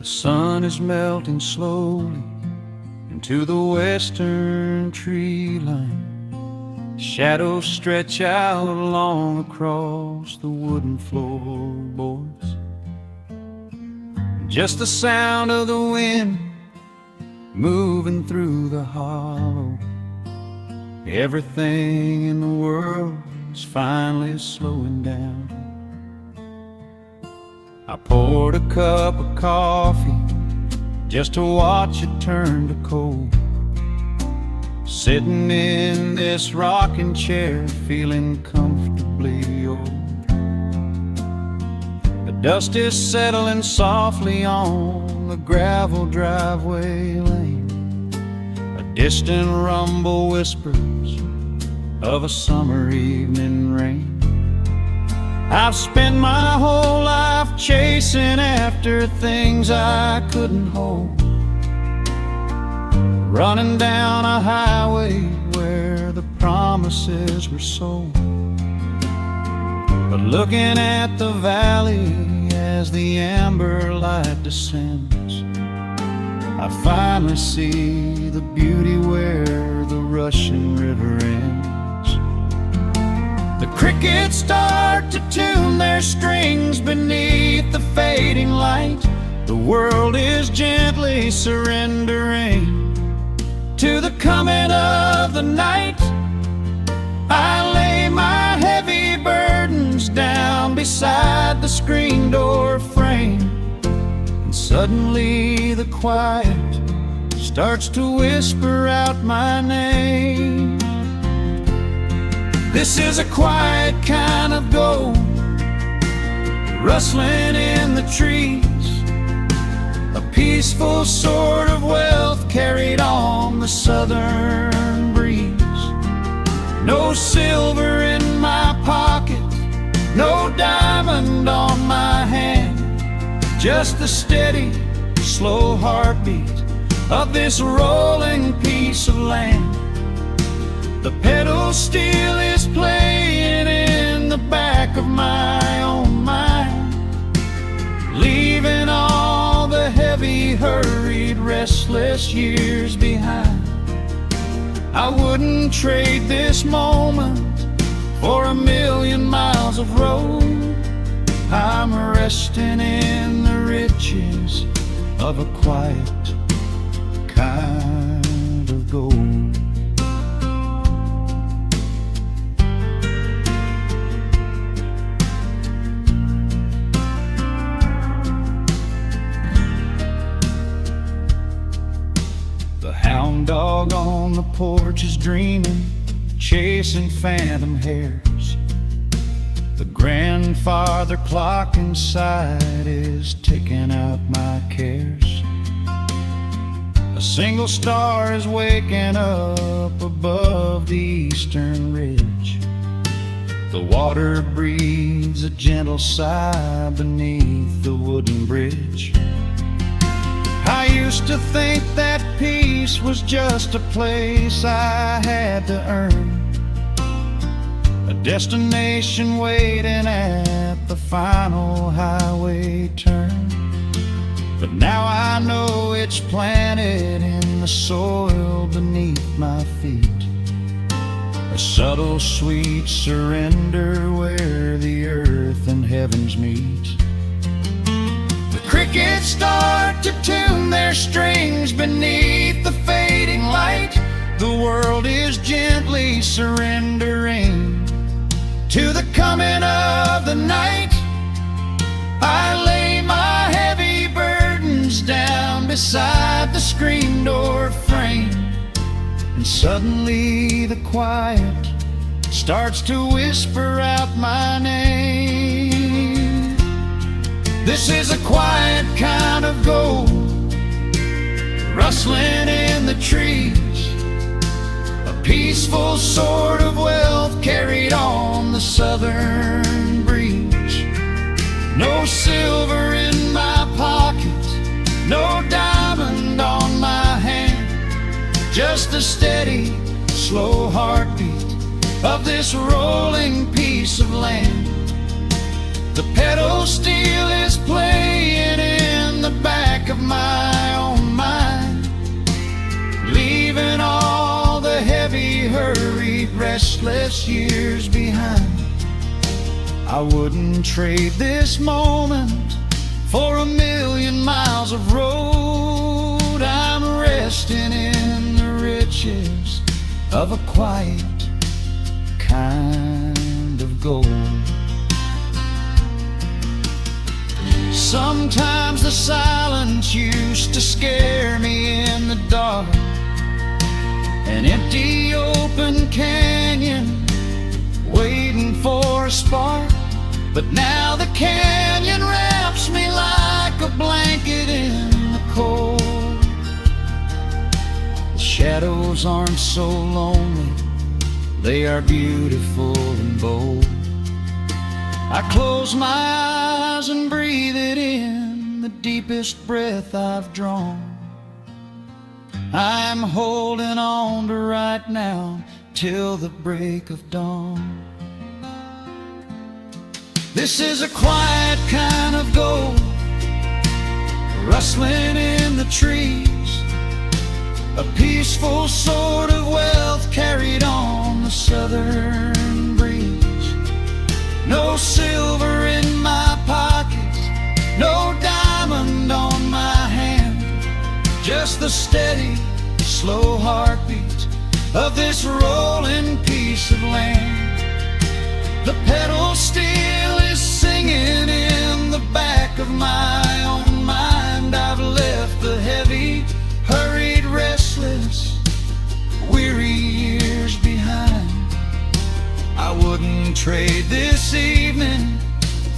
sun is melting slowly into the western tree line. Shadows stretch out long across the wooden floorboards. Just the sound of the wind moving through the hollow. Everything in the world is finally slowing down. I poured a cup of coffee just to watch it turn to cold. Sitting in this rocking chair, feeling comfortably old. The dust is settling softly on the gravel driveway lane. A distant rumble whispers of a summer evening rain. I've spent my whole life chasing after things I couldn't hold, running down a highway where the promises were sold. But looking at the valley as the amber light descends, I finally see the beauty where the rushing river ends. The crickets start to tune their strings beneath the fading light. The world is gently surrendering to the coming of the night. I lay my heavy burdens down beside the screen door frame, and suddenly the quiet starts to whisper out my name. This is a quiet kind of gold, rustling in the trees, a peaceful sort of wealth carried on the southern breeze. No silver in my pocket, no diamond on my hand, just the steady, slow heartbeat of this rolling piece of land. The pedal steel is playing in the back of my own mind, leaving all the heavy, hurried, restless years behind. I wouldn't trade this moment for 1,000,000 miles of road. I'm resting in the riches of a quiet kind of gold. The hound dog on the porch is dreaming, chasing phantom hares. The grandfather clock inside is ticking out my cares. A single star is waking up above the eastern ridge. The water breathes a gentle sigh beneath the wooden bridge. I used to think that peace was just a place I had to earn, a destination waiting at the final highway turn. But now I know it's planted in the soil beneath my feet, a subtle sweet surrender where the earth and heavens meet. Crickets start to tune their strings beneath the fading light. The world is gently surrendering to the coming of the night. I lay my heavy burdens down beside the screen door frame, and suddenly the quiet starts to whisper out my name. This is a quiet kind of gold, rustling in the trees, a peaceful sort of wealth carried on the southern breeze. No silver in my pocket, no diamond on my hand, just the steady, slow heartbeat of this rolling piece of land. The pedal steel is playing in the back back of my own mind, leaving all the heavy, hurried, restless years behind. I wouldn't trade this moment for 1,000,000 miles of road. I'm resting in the riches of a quiet kind of gold. Sometimes the silence used to scare me in the dark, an empty open canyon waiting for a spark. But now the canyon wraps me like a blanket in the cold. The shadows aren't so lonely, they are beautiful and bold. I close my eyes and breathe it in, the deepest breath I've drawn. I'm holding on to right now till the break of dawn. This is a quiet kind of gold, rustling in the trees, a peaceful sort of wealth carried on the southern breeze. No silver in my pockets, no diamond on my hand, just the steady, slow heartbeat of this rolling piece of land. The pedal steel is singing in the back of my own mind. I've left the heavy, hurried, restless, weary years behind. I wouldn't trade this evening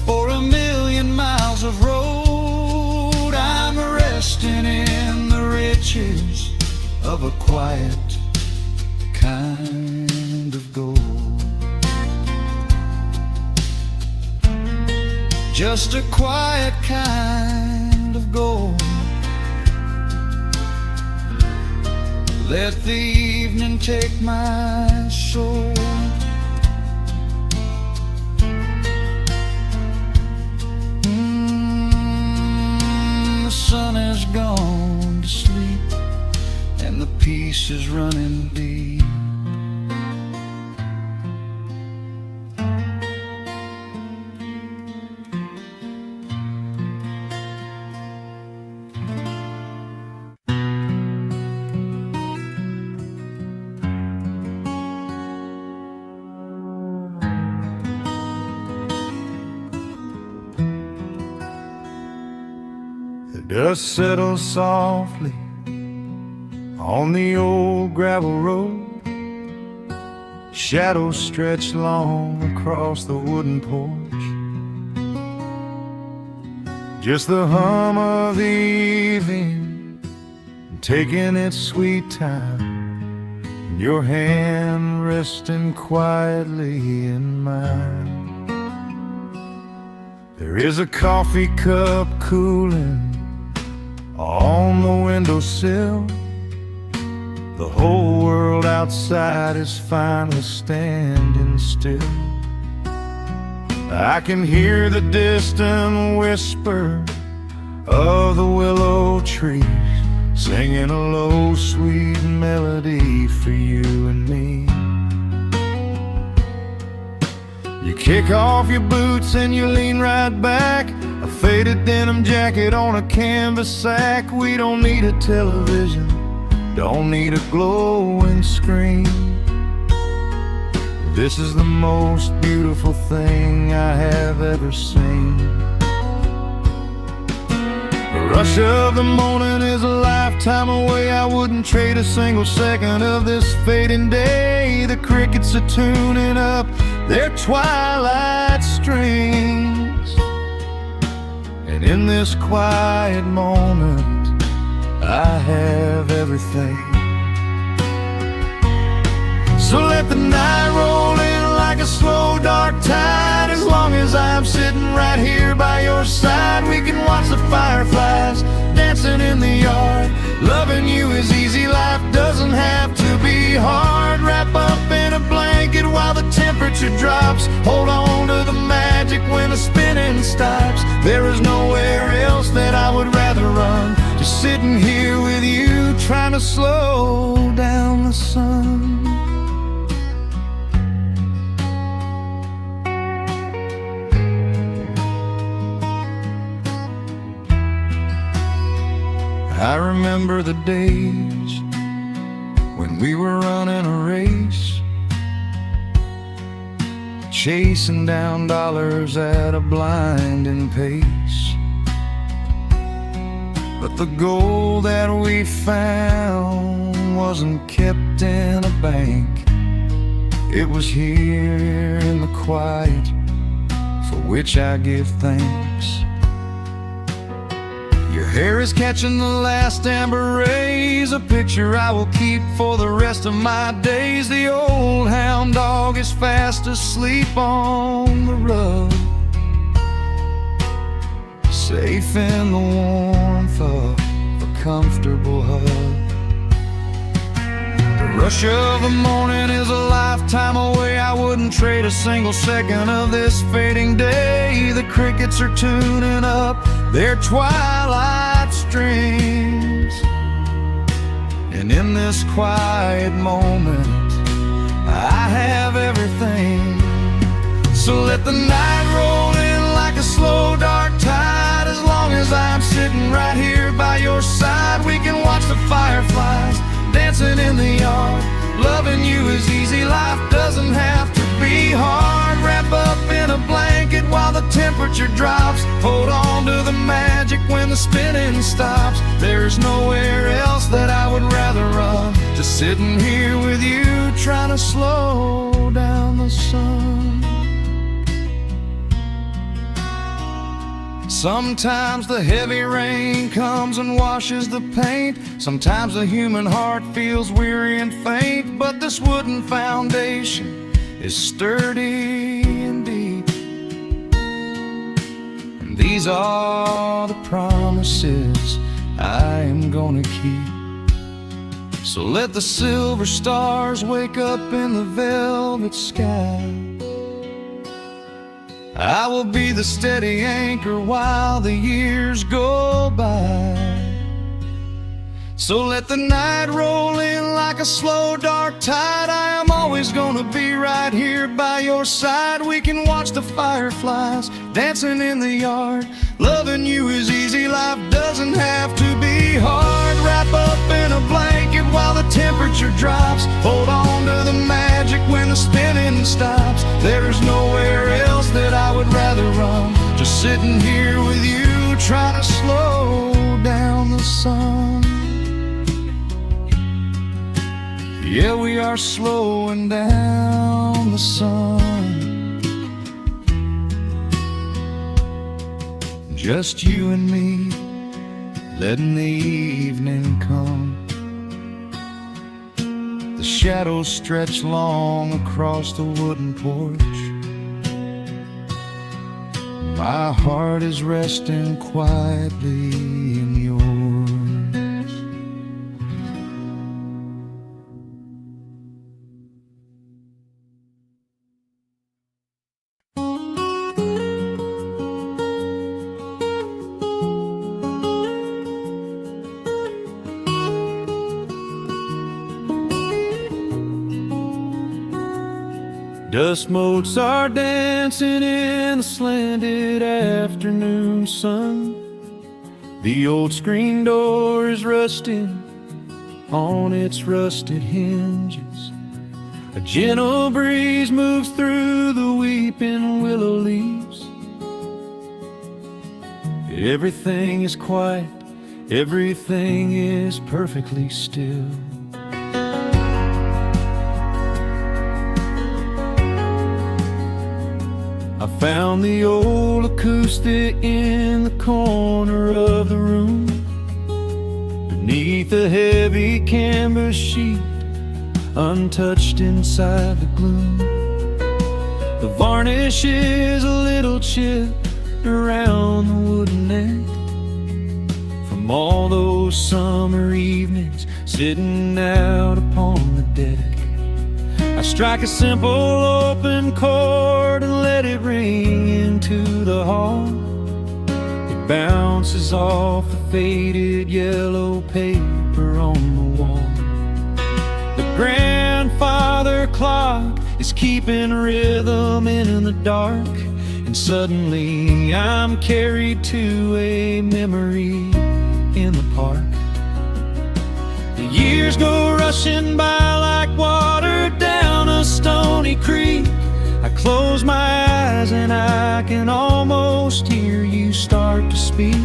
for 1,000,000 miles of road. I'm resting in the riches of a quiet kind of gold. Just a quiet kind of gold. Let the evening take my soul. The sun has gone to sleep and the peace is running deep. The dust settles softly on the old gravel road. Shadows stretch long across the wooden porch. Just the hum of the evening taking its sweet time, and your hand resting quietly in mine. There is a coffee cup cooling on the windowsill. The whole world outside is finally standing still. I can hear the distant whisper of the willow trees singing a low, sweet melody for you and me. You kick off your boots and you lean right back, a faded denim jacket on a canvas sack. We don't need a television, don't need a glowing screen. This is the most beautiful thing I have ever seen. The rush of the morning is a lifetime away. I wouldn't trade a single second of this fading day. The crickets are tuning up their twilight strings, and in this quiet moment I have everything. So let the night roll in like a slow dark tide. As long as I'm sitting right here by your side, we can watch the fireflies dancing in the yard. Loving you is easy, life doesn't have to be hard. Wrap up in a blanket while the temperature drops. Hold on to the magic when the spinning stops. There is nowhere else that I would rather run. sitting here with you, trying to slow down the sun. I remember the days when we were running a race, chasing down dollars at a blinding pace. But the gold that we found wasn't kept in a bank. It was here in the quiet, for which I give thanks. Your hair is catching the last amber rays, a picture I will keep for the rest of my days. The old hound dog is fast asleep on the rug, safe in the warmth of a comfortable hug. The rush of the morning is a lifetime away. I wouldn't trade a single second of this fading day. The crickets are tuning up their twilight strings, and in this quiet moment I have everything. So let the night roll in like a slow dark tide. As long as I'm sitting right here by your side, we can watch the fireflies dancing in the yard. Loving you is easy, life doesn't have to be hard. Wrap up in a blanket while the temperature drops. Hold on to the magic when the spinning stops. There's nowhere else that I would rather run, just sitting here with you, trying to slow down the sun. Sometimes the heavy rain comes and washes the paint. Sometimes the human heart feels weary and faint. But this wooden foundation is sturdy and deep, and these are the promises I am gonna keep. So let the silver stars wake up in the velvet sky. I will be the steady anchor while the years go by. So let the night roll in like a slow dark tide. I am always gonna be right here by your side. We can watch the fireflies dancing in the yard. Loving you is easy, life doesn't have to be hard. Wrap up in a blanket while the temperature drops. Hold on to the magic when the spinning stops. There's nowhere else that I would rather run, just sitting here with you, trying to slow down the sun. Yeah, we are slowing down the sun. Just you and me, letting the evening come. The shadows stretch long across the wooden porch. My heart is resting quietly in yours. Dust motes are dancing in the slanted afternoon sun. The old screen door is rusting on its rusted hinges. A gentle breeze moves through the weeping willow leaves. Everything is quiet, everything is perfectly still. I found the old acoustic in the corner of the room, beneath a heavy canvas sheet, untouched inside the gloom. The varnish is a little chipped around the wooden neck from all those summer evenings sitting out upon the deck. I strike a simple open chord and let it ring into the hall. It bounces off the faded yellow paper on the wall. The grandfather clock is keeping rhythm in the dark, and suddenly I'm carried to a memory in the park. The years go rushing by like water down a stony creek. I close my eyes and I can almost hear you start to speak.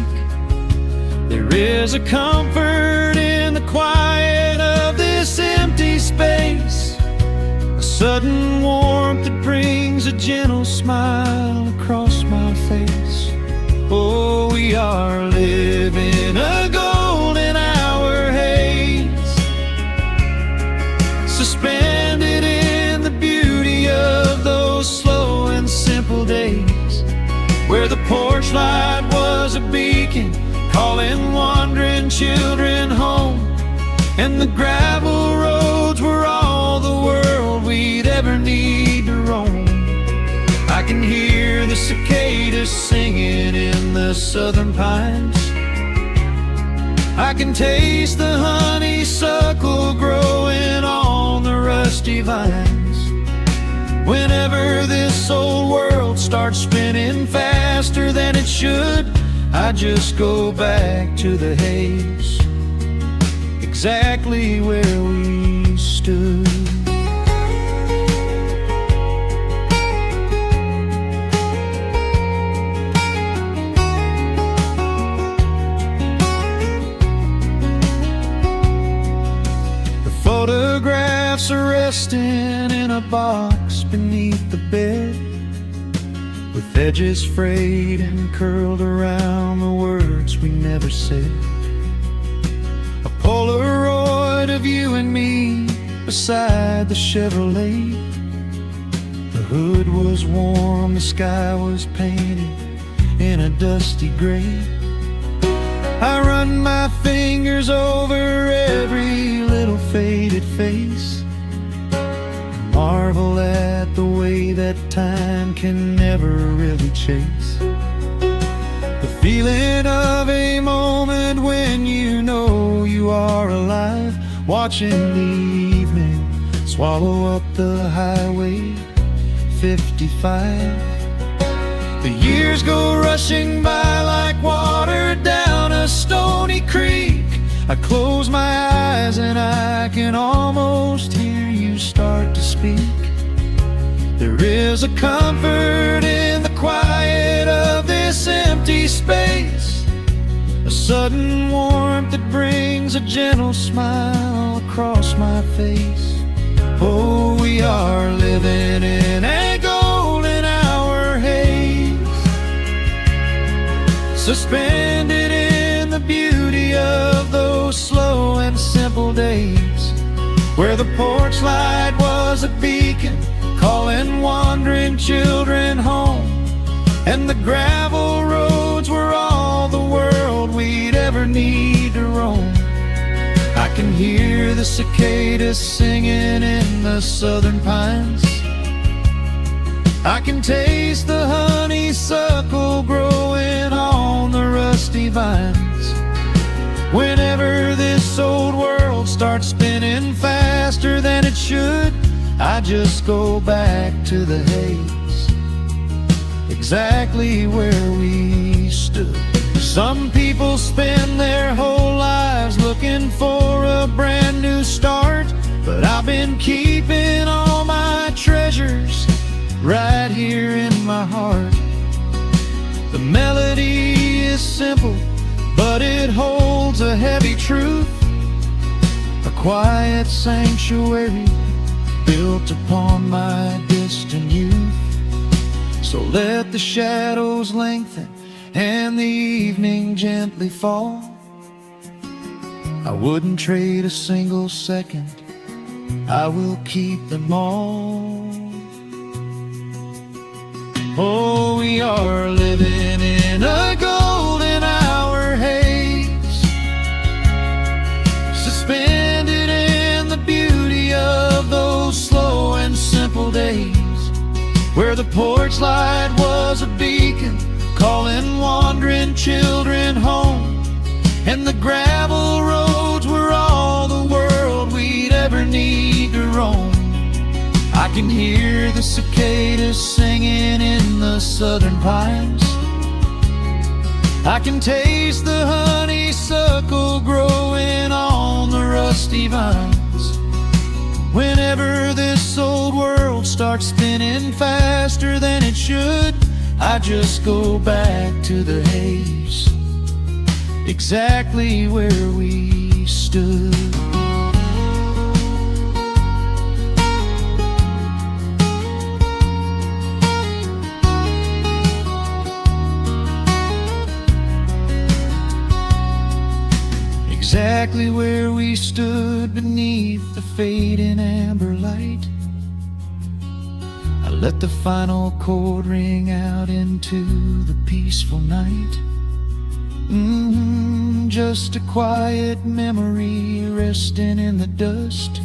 There is a comfort in the quiet of this empty space, a sudden warmth that brings a gentle smile across my face. Oh, we are living a golden hour haze, suspended in the beauty of those slow and simple days, where the porch light was a beacon calling wandering children home, and the gravel roads were all the world we'd ever need to roam. I can hear the cicadas singing in the southern pines. I can taste the honeysuckle growing on the rusty vines. Whenever this old world starts spinning faster than it should, I just go back to the haze, exactly where we stood. The photographs are resting in a box beneath the bed, with edges frayed and curled around the words we never said. A Polaroid of you and me beside the Chevrolet. The hood was warm, the sky was painted in a dusty gray. I run my fingers over every little faded face, marvel at the way that time can never really chase. The feeling of a moment when you know you are alive, watching the evening swallow up the highway 55. The years go rushing by like water down a stony creek. I close my eyes and I can almost hear you start to speak. There is a comfort in the quiet of this empty space, a sudden warmth that brings a gentle smile across my face. Oh, we are living in a golden hour haze, suspended in the beauty of those slow and simple days, where the porch light was a beacon calling wandering children home, and the gravel roads were all the world we'd ever need to roam. I can hear the cicadas singing in the southern pines. I can taste the honeysuckle growing on the rusty vines. Whenever this old world starts spinning faster than it should, I just go back to the haze, exactly where we stood. Some people spend their whole lives looking for a brand new start, but I've been keeping all my treasures right here in my heart. The melody is simple, but it holds a heavy truth, a quiet sanctuary built upon my distant youth. So let the shadows lengthen and the evening gently fall. I wouldn't trade a single second, I will keep them all. Oh, we are living in a golden hour haze, suspended in the beauty of those slow and simple days, where the porch light was a beacon calling wandering children home. And the gravel roads were all the world we'd ever need to roam. I can hear the cicadas singing in the southern pines. I can taste the honeysuckle growing on the rusty vines. Whenever this old world starts spinning faster than it should, I just go back to the haze, exactly where we stood. Exactly where we stood beneath the fading amber light. I let the final chord ring out into the peaceful night. Just a quiet memory resting in the dust,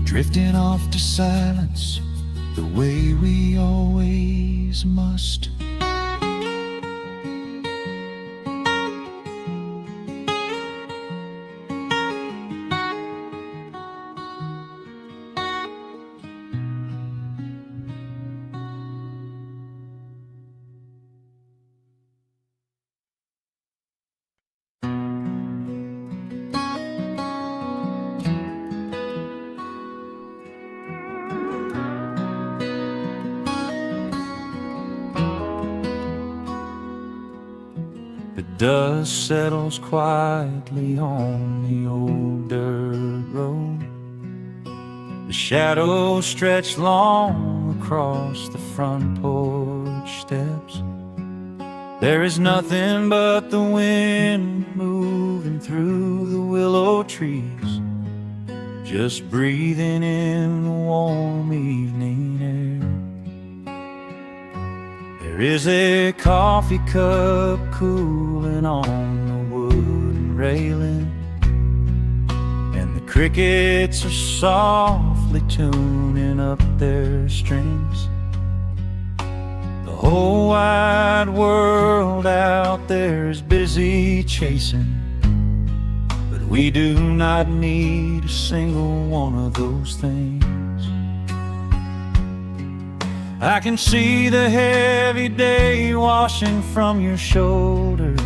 drifting off to silence the way we always must. The dust settles quietly on the old dirt road. The shadows stretch long across the front porch steps. There is nothing but the wind moving through the willow trees, just breathing in the warm evening air. There is a coffee cup cooling on the wooden railing, and the crickets are softly tuning up their strings. The whole wide world out there is busy chasing, but we do not need a single one of those things. I can see the heavy day washing from your shoulders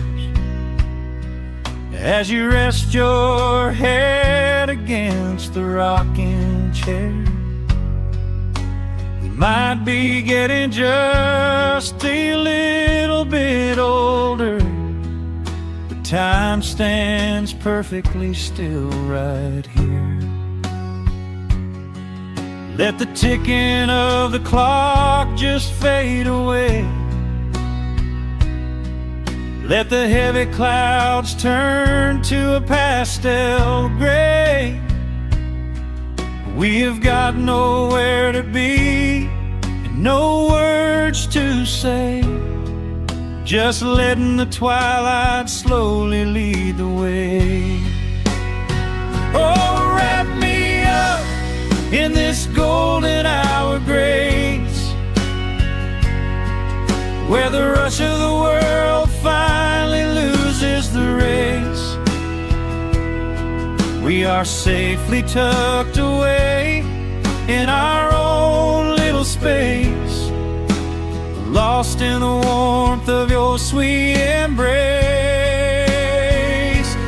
as you rest your head against the rocking chair. We might be getting just a little bit older, but time stands perfectly still right here. Let the ticking of the clock just fade away. Let the heavy clouds turn to a pastel gray. We have got nowhere to be and no words to say, just letting the twilight slowly lead the way. Oh, wrap me up in this golden hour grace, where the rush of the world finally loses the race. We are safely tucked away in our own little space, lost in the warmth of your sweet embrace.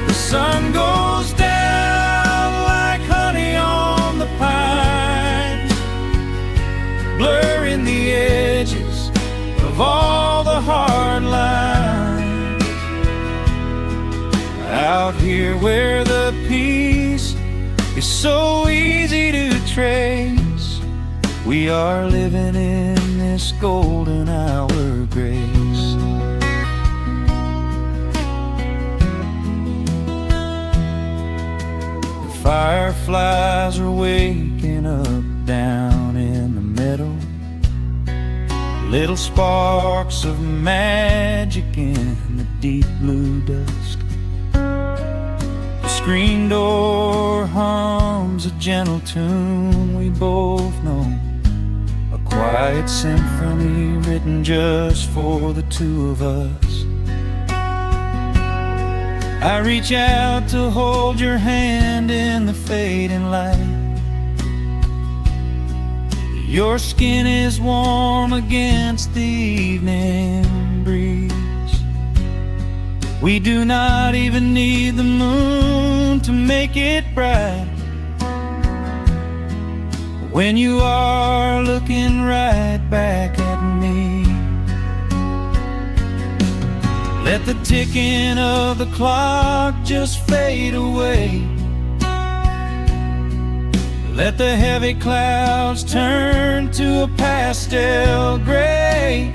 The sun goes down like honey on the pines, blurring the edges of all the hard lines. Out here where the peace is so easy to trace, we are living in this golden hour grace. The fireflies are waking up down in the meadow, little sparks of magic in the deep blue dusk. The screen door hums a gentle tune we both know, a quiet symphony written just for the two of us. I reach out to hold your hand in the fading light. Your skin is warm against the evening breeze. We do not even need the moon to make it bright when you are looking right back at me. Let the ticking of the clock just fade away. Let the heavy clouds turn to a pastel gray.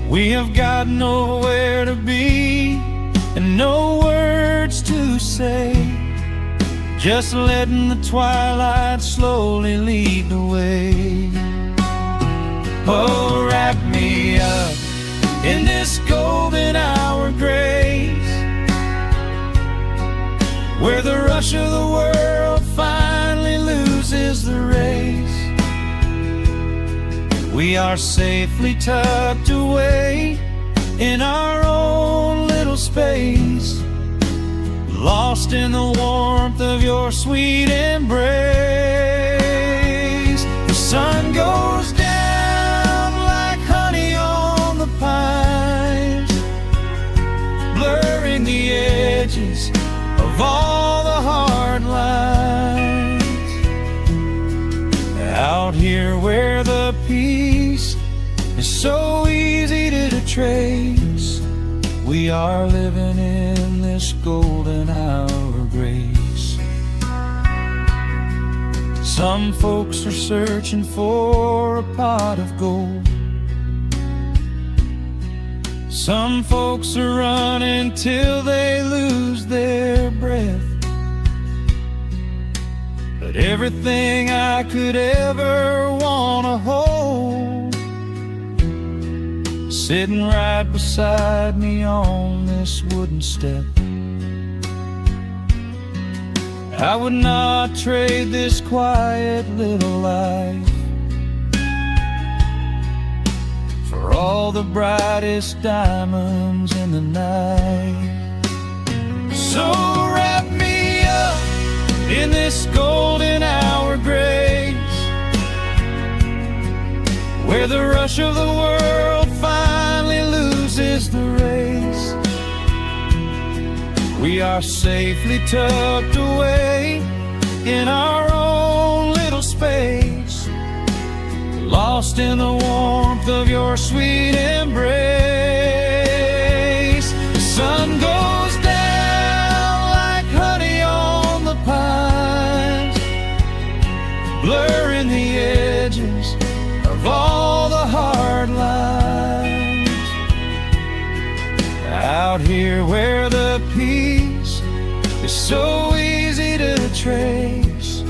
We have got nowhere to be and no words to say, just letting the twilight slowly lead the way. Oh, wrap me up in this golden hour grace, where the rush of the world finally loses the race. We are safely tucked away in our own little space, lost in the warmth of your sweet embrace. The sun goes down like honey on the pines, blurring the edges of all the hard lines. Out here where the peace is so easy to trace, we are living in this golden hour grace. Some folks are searching for a pot of gold. Some folks are running till they lose their breath. But everything I could ever wanna hold, sitting right beside me on this wooden step. I would not trade this quiet little life for all the brightest diamonds in the night. So wrap me up in this golden hour grace, where the rush of the world finally loses the race. We are safely tucked away in our own little space, lost in the warmth of your sweet embrace. The sun goes down like honey on the pines, blurring the edges of all the hard lines. Out here where the peace is so easy to trace,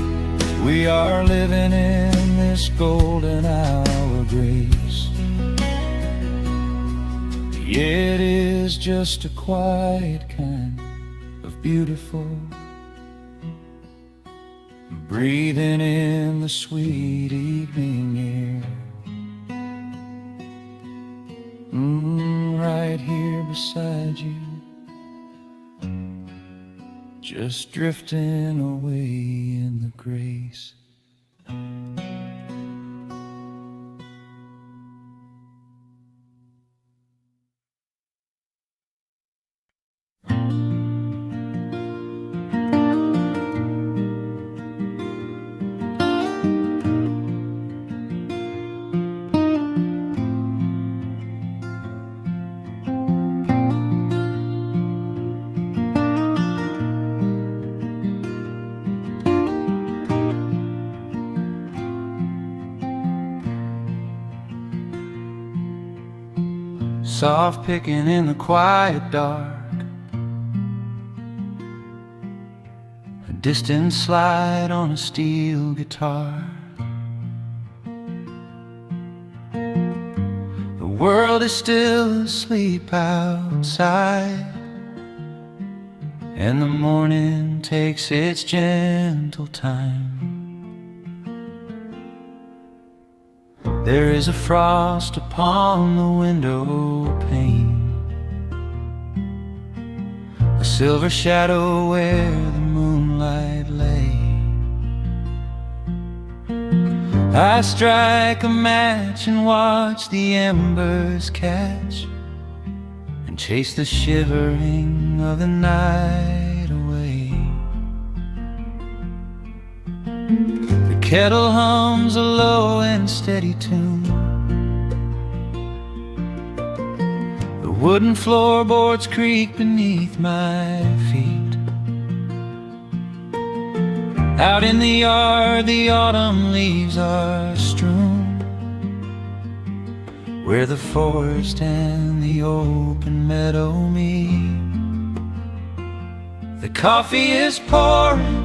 we are living in this golden hour grace. It is just a quiet kind of beautiful, breathing in the sweet evening air. Right here beside you, just drifting away in the grace. Soft picking in the quiet dark, a distant slide on a steel guitar. The world is still asleep outside, and the morning takes its gentle time. There is a frost upon the window pane, a silver shadow where the moonlight lay. I strike a match and watch the embers catch, and chase the shivering of the night away. The kettle hums a low and steady tune, the wooden floorboards creak beneath my feet. Out in the yard the autumn leaves are strewn, where the forest and the open meadow meet. The coffee is pouring,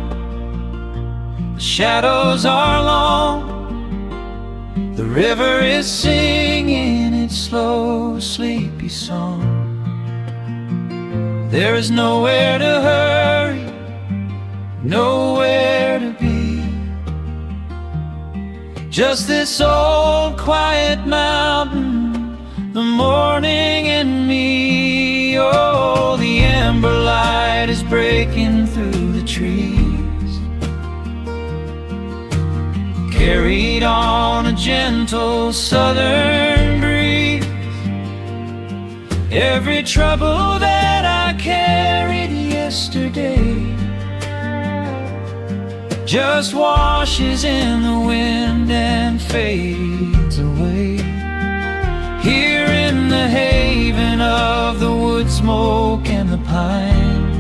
the shadows are long, the river is singing its slow, sleepy song. There is nowhere to hurry, nowhere to be, just this old quiet mountain, the morning and me. Oh, the amber light is breaking through the trees, carried on a gentle southern breeze. Every trouble that I carried yesterday just washes in the wind and fades away. Here in the haven of the wood smoke and the pine,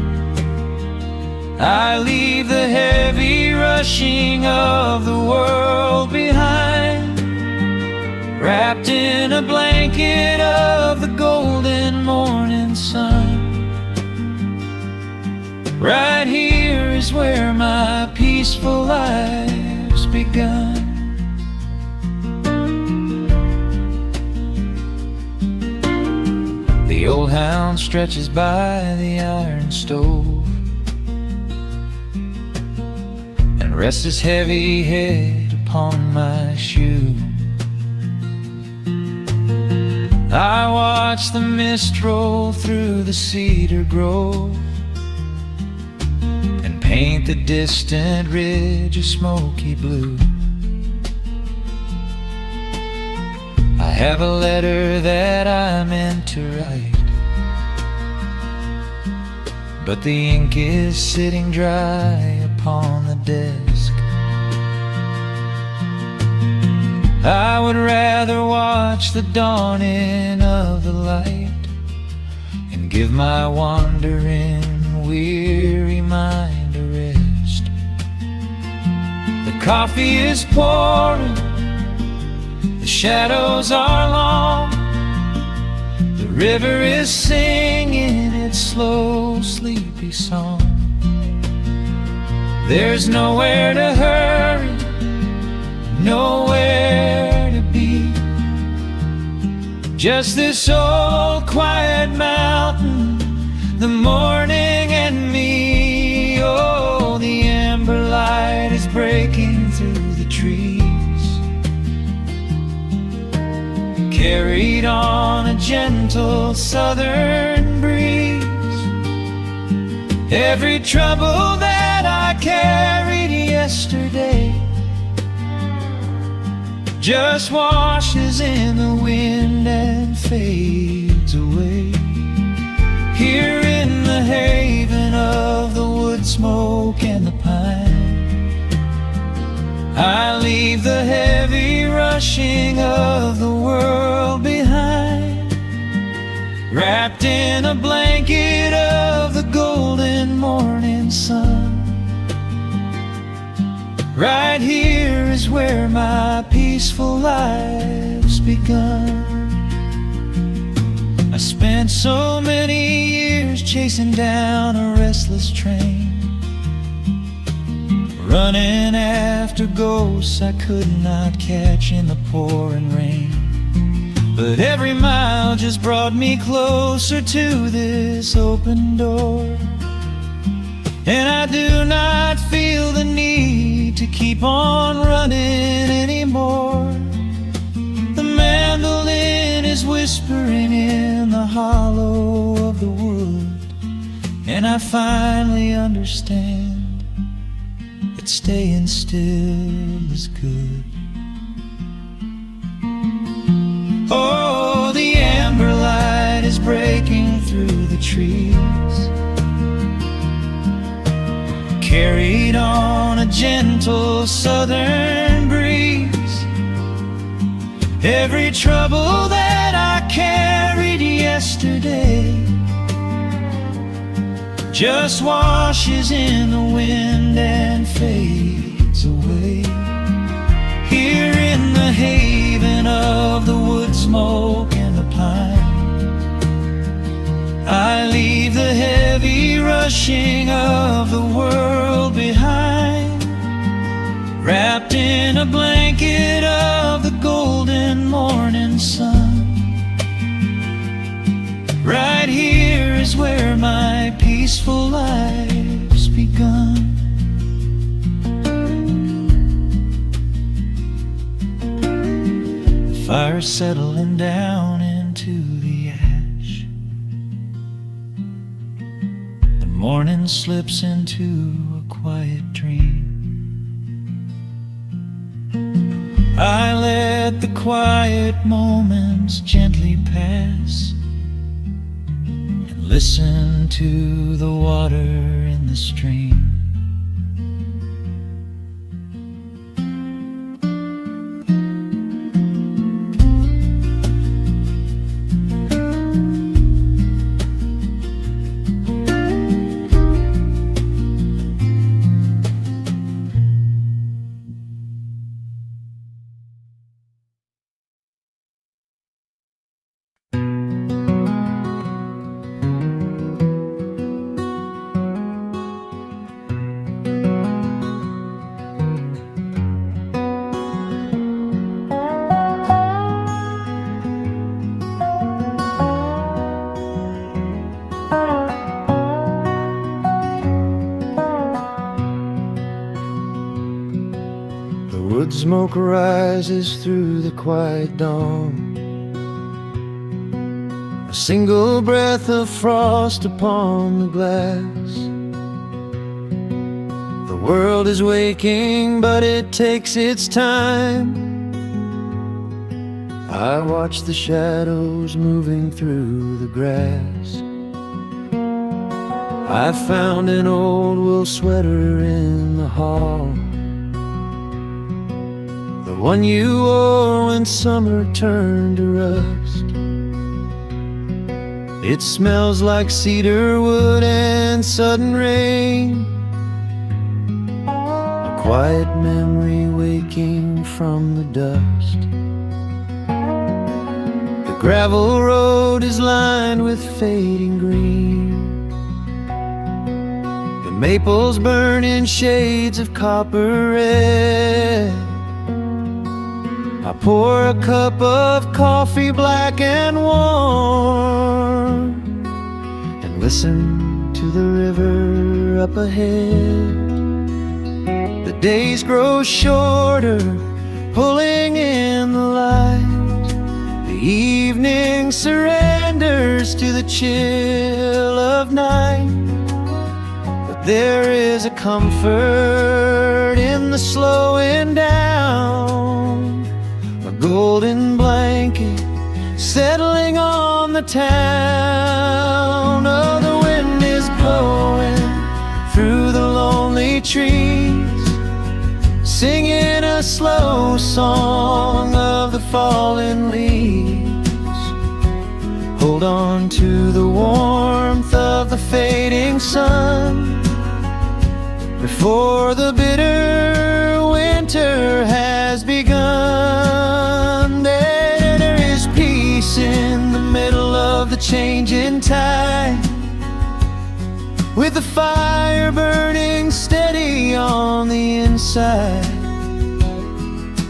I leave the heavy rushing of the world behind, wrapped in a blanket of the golden morning sun. Right here is where my peaceful life's begun. The old hound stretches by the iron stove and rests his heavy head upon my shoe. I watch the mist roll through the cedar grove and paint the distant ridge a smoky blue. I have a letter that I meant to write, but the ink is sitting dry upon the desk. I would rather watch the dawning of the light and give my wandering, weary mind a rest. The coffee is pouring, the shadows are long, the river is singing its slow, sleepy song. There's nowhere to hurry, nowhere to be, just this old quiet mountain, the morning and me. Oh, the amber light is breaking through the trees, carried on a gentle southern breeze. Every trouble that I carried yesterday just washes in the wind and fades away. Here in the haven of the wood smoke and the pine, I leave the heavy rushing of the world behind, wrapped in a blanket of the golden morning sun. Right here is where my peaceful life's begun. I spent so many years chasing down a restless train, running after ghosts I could not catch in the pouring rain. But every mile just brought me closer to this open door, and I do not feel the need to keep on running anymore. whispering in the hollow of the wood, and I finally understand that staying still is good. Oh, the amber light is breaking through the trees, carried on a gentle southern breeze. Every trouble that I carried yesterday just washes in the wind and fades away. Here in the haven of the wood smoke and the pine, I leave the heavy rushing of the world behind, wrapped in a blanket of the golden morning sun. Right here is where my peaceful life's begun. The fire's settling down into the ash. The morning slips into a quiet dream. I let the quiet moments gently pass and listen to the water in the stream. Wood smoke rises through the quiet dawn, a single breath of frost upon the glass. The world is waking, but it takes its time. I watch the shadows moving through the grass. I found an old wool sweater in the hall, the one you wore when summer turned to rust. It smells like cedar wood and sudden rain, a quiet memory waking from the dust. The gravel road is lined with fading green, the maples burn in shades of copper red. I pour a cup of coffee black and warm and listen to the river up ahead. The days grow shorter, pulling in the light. The evening surrenders to the chill of night. But there is a comfort in the slowing down, a golden blanket settling on the town. Oh, the wind is blowing through the lonely trees, singing a slow song of the fallen leaves. Hold on to the warmth of the fading sun before the bitter winter has begun. There is peace in the middle of the changing tide, with the fire burning steady on the inside.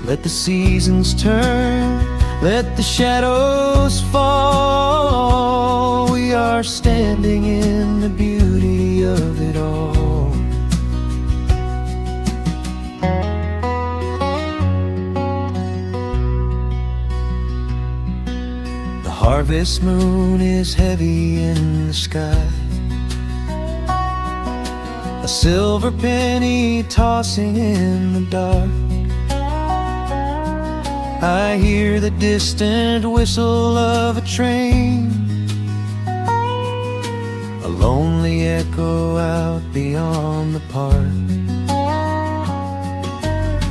Let the seasons turn, let the shadows fall. We are standing in the beauty of it all. The harvest moon is heavy in the sky, a silver penny tossing in the dark. I hear the distant whistle of a train, a lonely echo out beyond the park.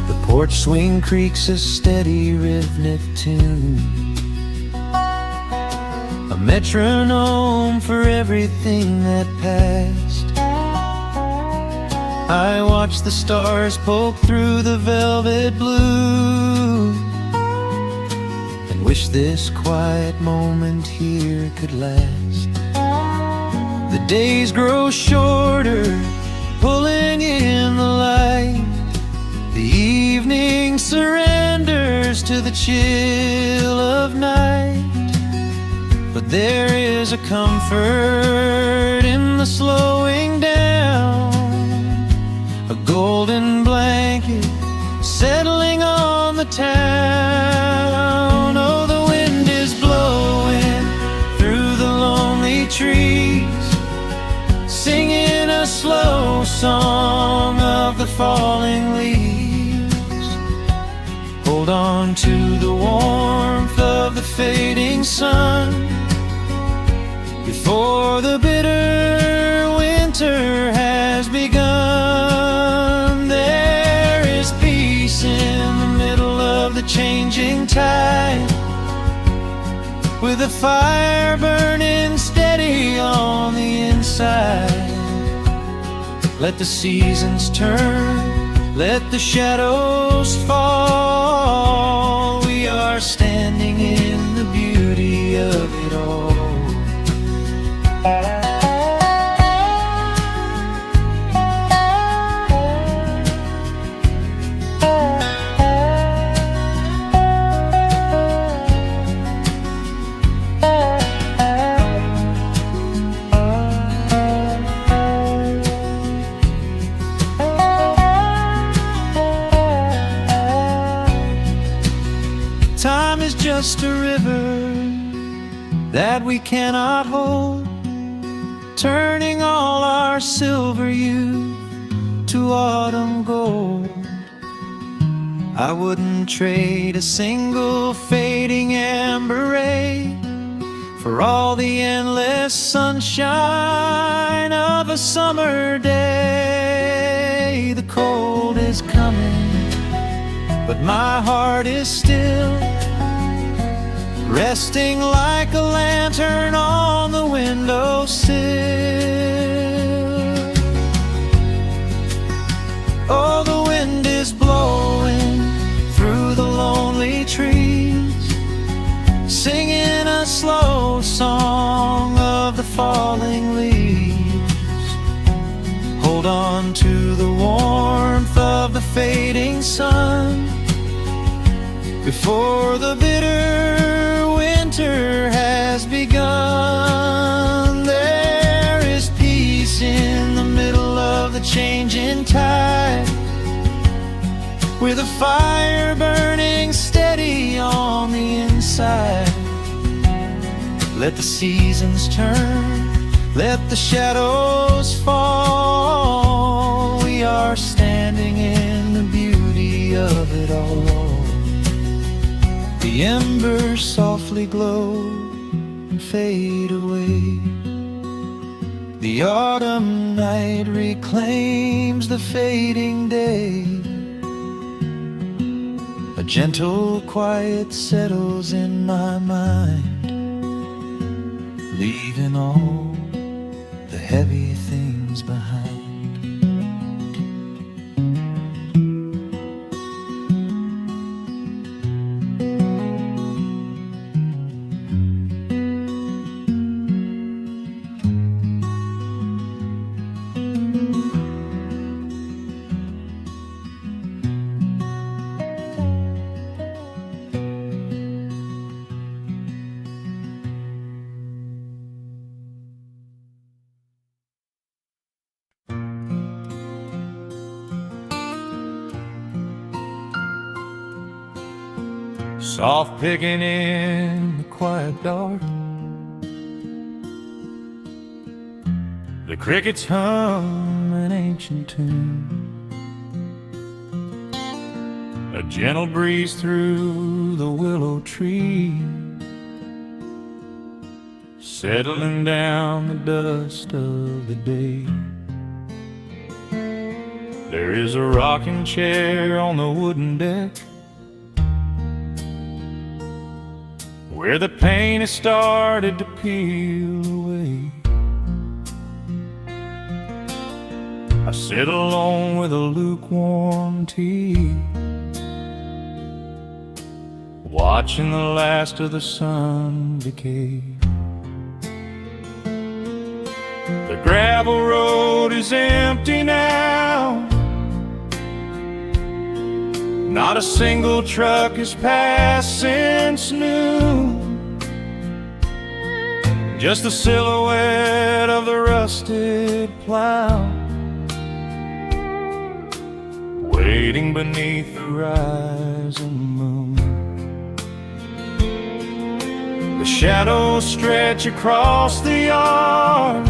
The porch swing creaks a steady rhythmic tune, a metronome for everything that passed. I watch the stars poke through the velvet blue, and wish this quiet moment here could last. The days grow shorter, pulling in the light. The evening surrenders to the chill of night. But there is a comfort in the slowing down, a golden blanket settling on the town. Oh, the wind is blowing through the lonely trees, singing a slow song of the falling leaves. Hold on to the warmth of the fading sun before the bitter winter has begun. There is peace in the middle of the changing tide, with a fire burning steady on the inside. Let the seasons turn, let the shadows fall. We are standing in the beauty of it all. Time is just a river that we cannot hold, turning all our silver youth to autumn gold. I wouldn't trade a single fading amber ray for all the endless sunshine of a summer day. The cold is coming, but my heart is still resting like a lantern on the windowsill. Oh, the wind is blowing through the lonely trees, singing a slow song of the falling leaves. Hold on to the warmth of the fading sun before the bitter winter has begun. There is peace in the middle of the changing tide, with a fire burning steady on the inside. Let the seasons turn, let the shadows fall. We are standing in the beauty of it all. The embers softly glow and fade away. The autumn night reclaims the fading day. A gentle quiet settles in my mind, leaving all the heavy things behind. Soft picking in the quiet dark, The crickets hum an ancient tune. A gentle breeze through the willow tree, settling down the dust of the day. There is a rocking chair on the wooden deck, where the paint has started to peel away. I sit alone with a lukewarm tea, watching the last of the sun decay. The gravel road is empty now, not a single truck has passed since noon. Just the silhouette of the rusted plow, waiting beneath the rising moon. The shadows stretch across the yard,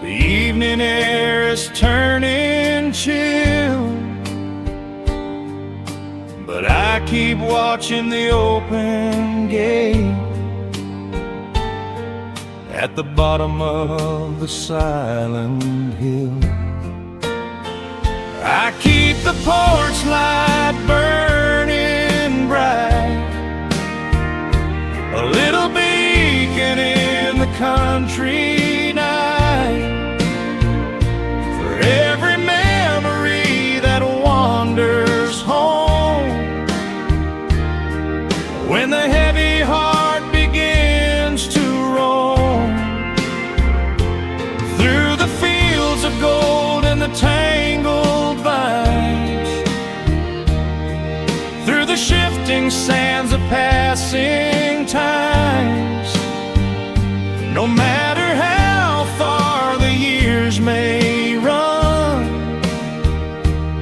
the evening air is turning chill, but I keep watching the open gate at the bottom of the silent hill. I keep the porch light burning bright, a little beacon in the country night, for every memory that wanders home. When the heavy heart begins to roam through the fields of gold and the tangled vines, through the shifting sands of passing times, no matter how far the years may run,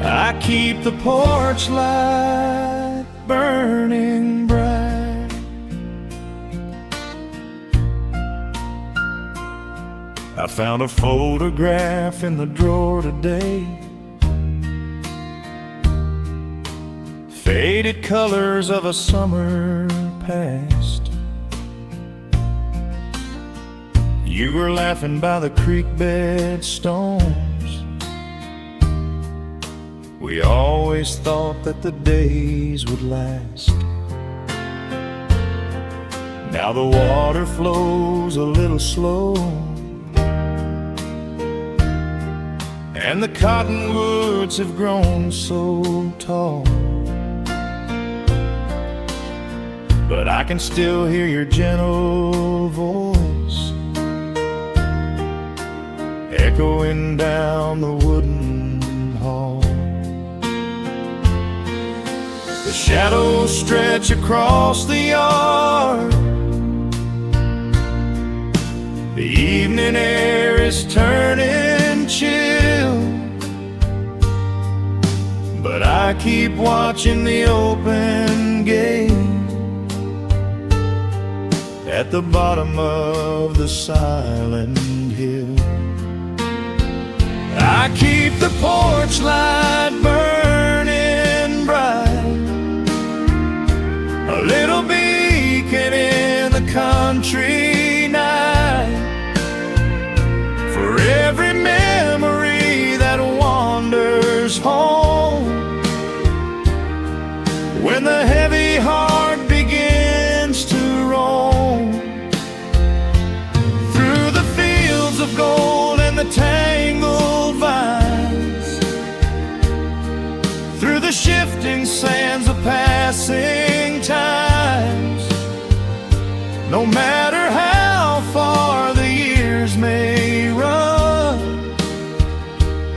I keep the porch light burning bright. I found a photograph in the drawer today, faded colors of a summer past. You were laughing by the creek bed stones. We always thought that the days would last. Now the water flows a little slow, and the cottonwoods have grown so tall, but I can still hear your gentle voice echoing down the wooden hall. The shadows stretch across the yard, the evening air is turning chill, but I keep watching the open gate at the bottom of the silent hill. I keep the porch light burning bright, a little beacon in the country night, for every memory that wanders home. When the heavy heart begins to roam through the fields of gold and the tangled vines, through the shifting sands of passing times, no matter how far the years may run,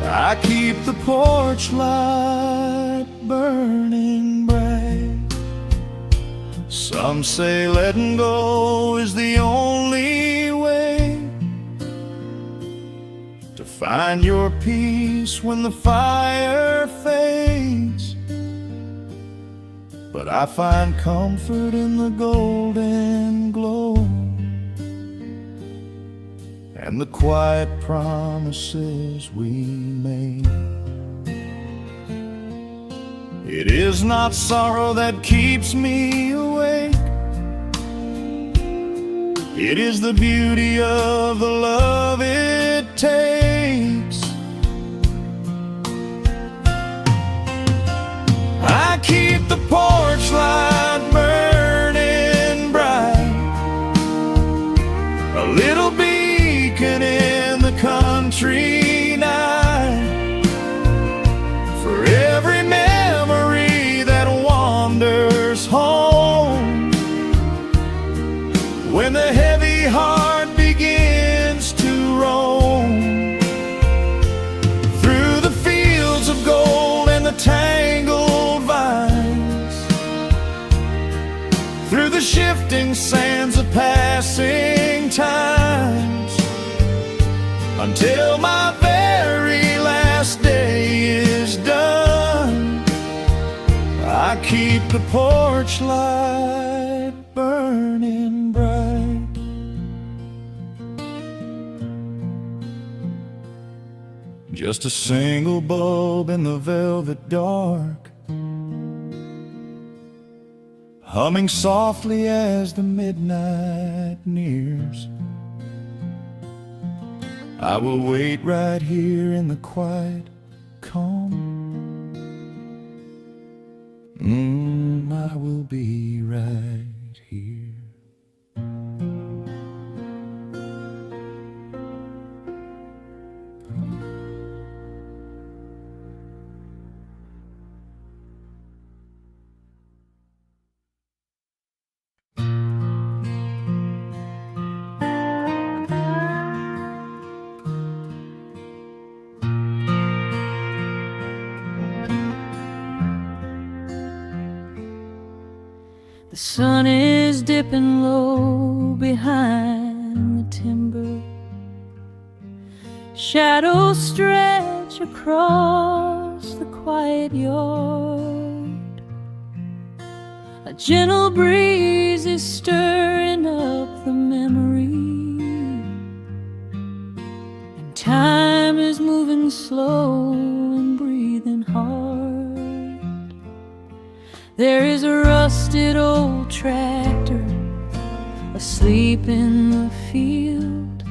I keep the porch light burning bright. Some say letting go is the only way to find your peace. peace when the fire fades, but I find comfort in the golden glow and the quiet promises we made. It is not sorrow that keeps me awake. It is the beauty of the love it takes. I keep the porch light burning bright, a little beacon in the country night, for every memory that wanders home. When the heavy heart begins to roam through the fields of gold and the tangled vines, through the shifting sands of passing times, until my very last day is done, I keep the porch light burning bright. Just a single bulb in the velvet dark, humming softly as the midnight nears. I will wait right here in the quiet calm. I will be right here. The sun is dipping low behind the timber. Shadows stretch across the quiet yard. A gentle breeze is stirring up the memory, and time is moving slow and breathing hard. There is a rusted old tractor asleep in the field,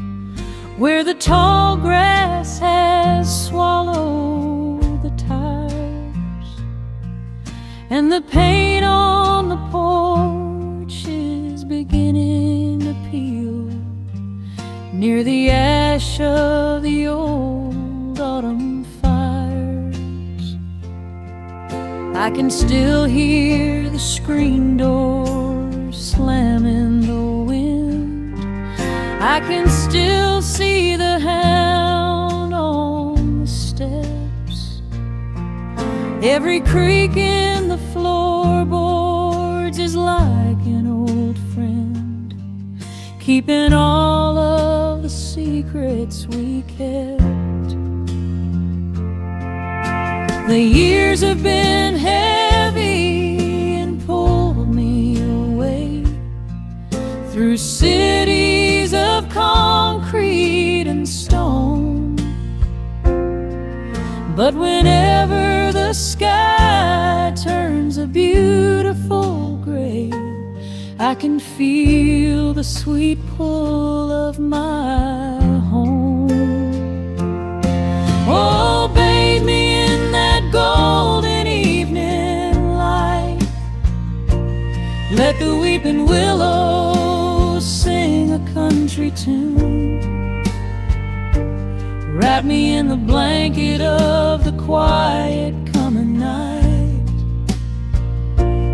where the tall grass has swallowed the tires, and the paint on the porch is beginning to peel near the ash of the old autumn fires. I can still hear the screen door slam in the wind. I can still see the hound on the steps. Every creak in the floorboards is like an old friend, keeping all of the secrets we kept. The years have been heavy and pulled me away through cities of concrete and stone. But whenever the sky turns a beautiful gray, I can feel the sweet pull of my home. Oh, bathe me in that golden evening light. Let the weeping willows sing a country tune. Wrap me in the blanket of the quiet coming night,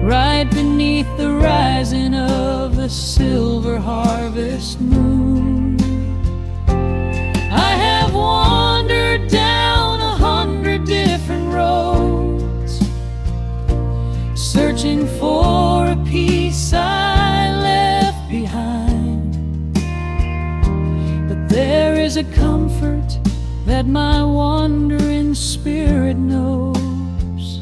right beneath the rising of the silver harvest moon. I have wandered down 100 different roads, searching for a piece I left behind. But there is a comfort that my wandering spirit knows.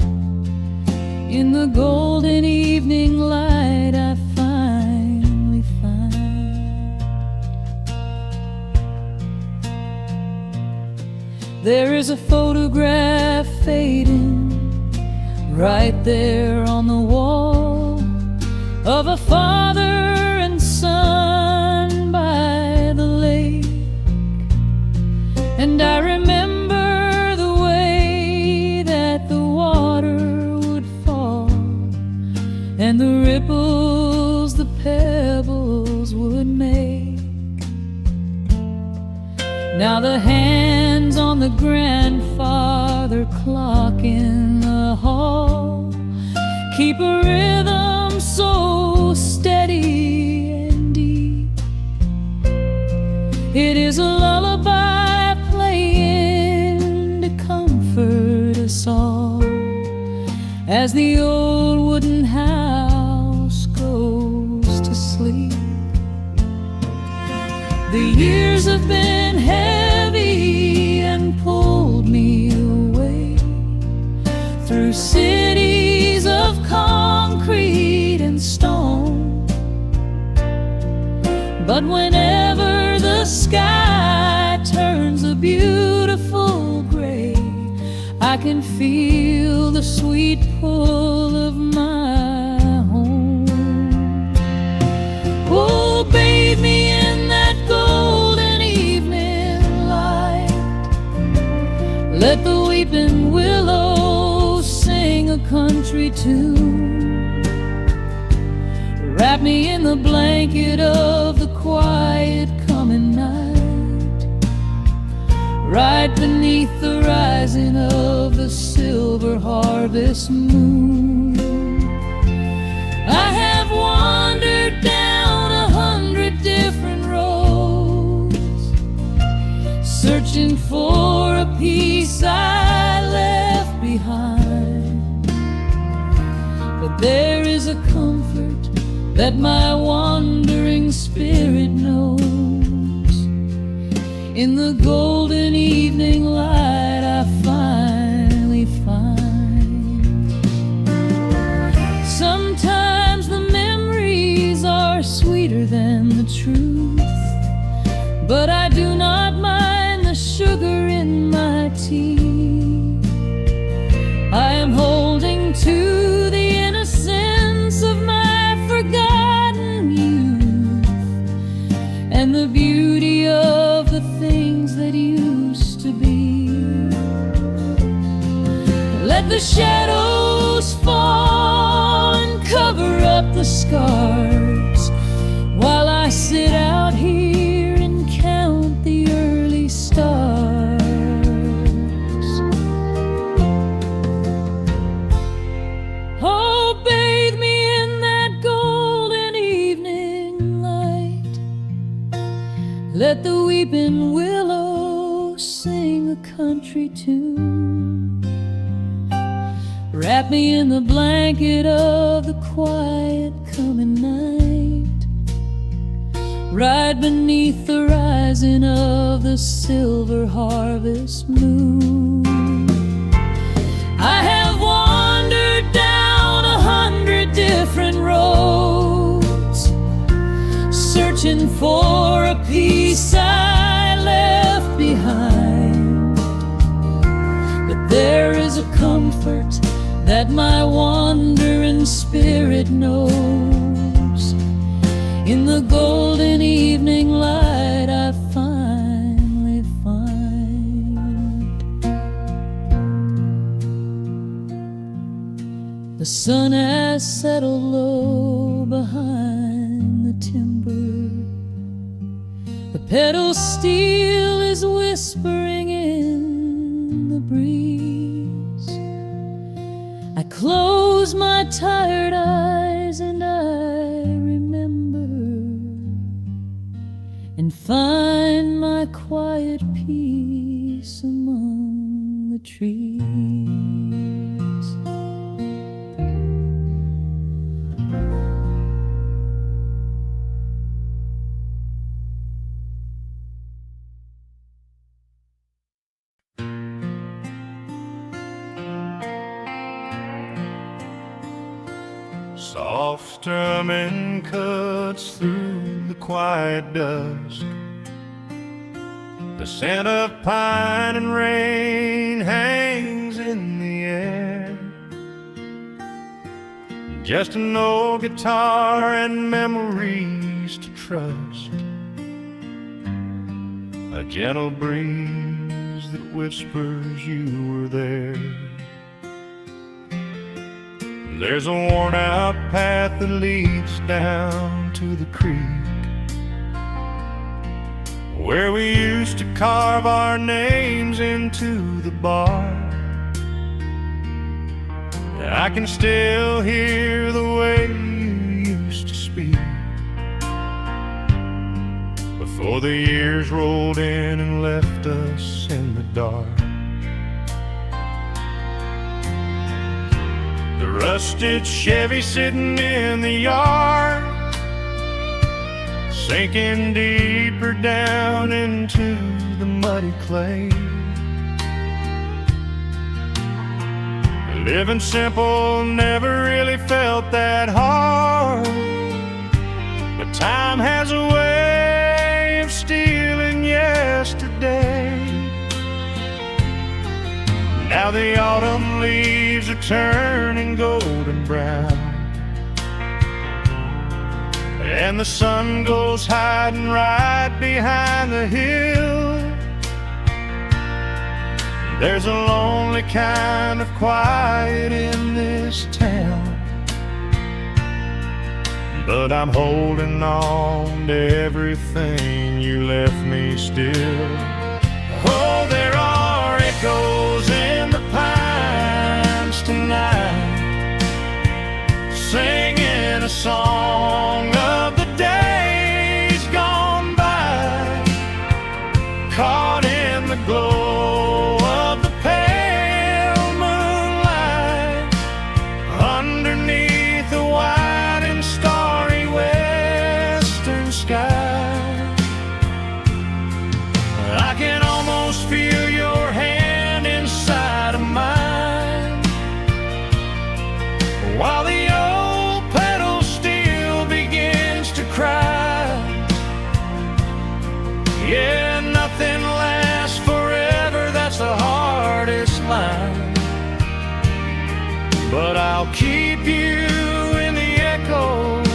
In the golden evening light I finally find. There is a photograph fading right there on the wall of a father and son by the lake. And I remember the way that the water would fall, and the ripples the pebbles would make. Now the hands on the grandfather clock in the hall keep a rhythm so steady and deep. It is a lullaby playing to comfort us all as the old wooden house goes to sleep. The years have been heavy and pulled me away through cities of concrete and stone. But whenever the sky turns a beautiful gray, I can feel the sweet pull of my home. Oh, bathe me in that golden evening light. Let the weeping willow sing a country tune. Wrap me in the blanket of the quiet coming night, right beneath the rising of the silver harvest moon. I have wandered down 100 different roads, searching for a piece I left behind. But there is a comfort that my wandering spirit knows. In the golden evening light I finally find. Sometimes the memories are sweeter than the truth, but I do not mind the sugar in my tea. I am holding to the innocence of my forgotten youth and the beauty of the things that used to be. Let the shadows fall and cover up the scars while I sit out here and count the early stars. Oh, bathe me in that golden evening light. Let the weeping willow sing a country tune. Wrap me in the blanket of the quiet coming night, right beneath the rising of the silver harvest moon. I have wandered down 100 different roads, searching for a piece I left behind. But there is a comfort that my wandering spirit knows. In the golden evening light I finally find. The sun has settled low behind the timber. The pedal steel is whispering in the breeze. I close my tired eyes and I remember and find my quiet peace among the trees. Soft strumming cuts through the quiet dusk. The The scent of pine and rain hangs in the air. Just an old guitar and memories to trust. A gentle breeze that whispers you were there. There's a worn-out path that leads down to the creek, where we used to carve our names into the bark. I can still hear the way you used to speak before the years rolled in and left us in the dark. The rusted Chevy sitting in the yard, sinking deeper down into the muddy clay. Living simple never really felt that hard, but time has a way of stealing yesterday. Now the autumn leaves are turning golden brown, and the sun goes hiding right behind the hill. There's a lonely kind of quiet in this town, but I'm holding on to everything you left me still. Oh, there are echoes in the pines tonight, singing a song of the days gone by, caught in the glow of the pale moonlight, underneath the wide and starry western sky. I can almost feel your hand inside of mine, while the old pedal steel begins to cry. Yeah, nothing lasts forever, that's the hardest line, but I'll keep you in the echoes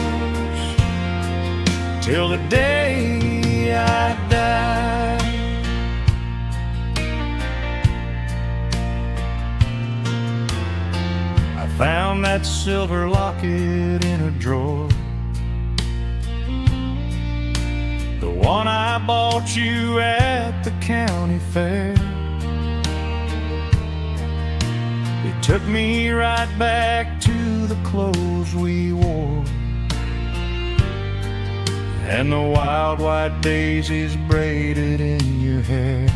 till the day I die. I found that silver locket in a drawer, the one I bought you at the county fair. It took me right back to the clothes we wore, and the wild white daisies braided in your hair.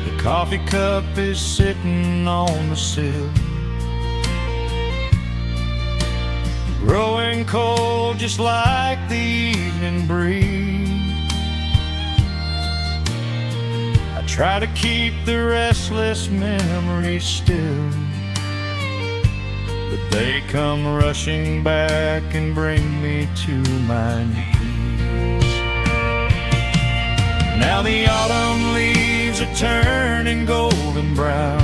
The coffee cup is sitting on the sill, growing cold just like the evening breeze. I try to keep the restless memories still, but they come rushing back and bring me to my knees. Now the autumn leaves are turning golden brown,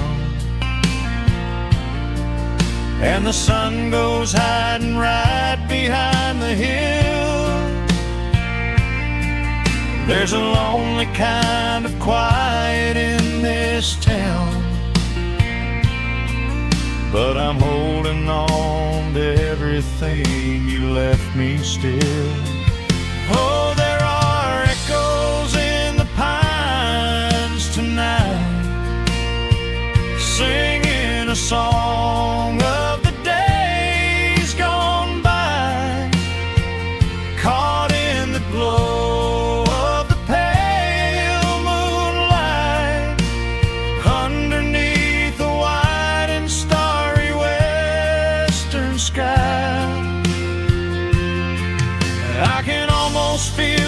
and the sun goes hiding right behind the hill. There's a lonely kind of quiet in this town, but I'm holding on to everything you left me still. Oh, there are echoes in the pines tonight, singing a song of the days gone by, caught in the glow of the pale moonlight, underneath the wide and starry western sky. I can almost feel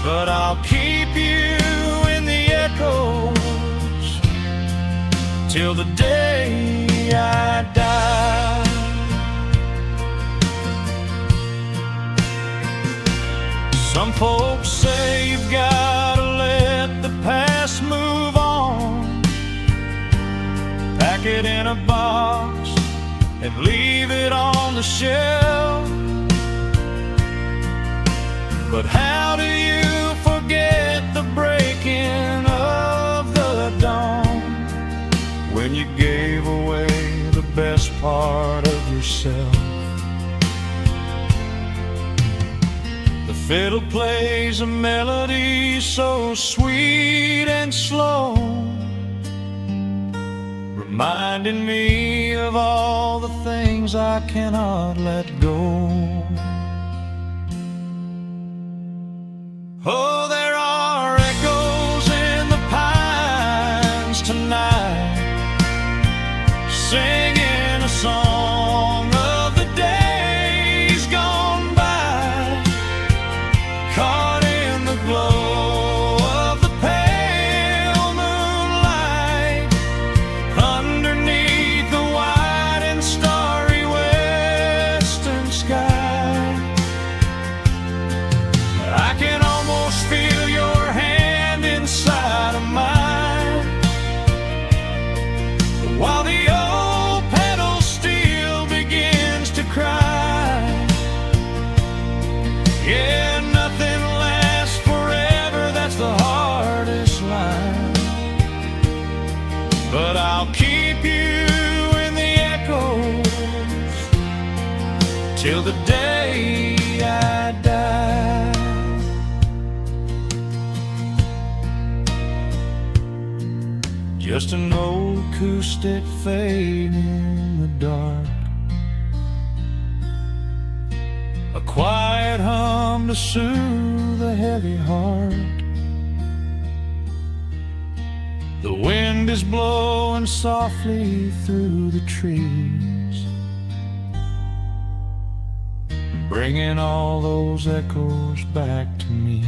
but I'll keep you in the echoes till the day I die. Some folks say you've gotta let the past move on, pack it in a box and leave it on the shelf. But how do you forget the breaking of the dawn, when you gave away the best part of yourself? The fiddle plays a melody so sweet and slow, reminding me of all the things I cannot let go. Oh, there are echoes in the pines tonight, singing a song of the days gone by, caught in the glow of the pale moonlight, underneath the wide and starry western sky. I can almost feel your hand inside of mine, while the old pedal steel begins to cry. Yeah, nothing lasts forever, that's the hardest line, but I'll keep you in the echoes till the day I die. Just an old acoustic fading in the dark, a quiet hum to soothe a heavy heart. The wind is blowing softly through the trees, bringing all those echoes back to me.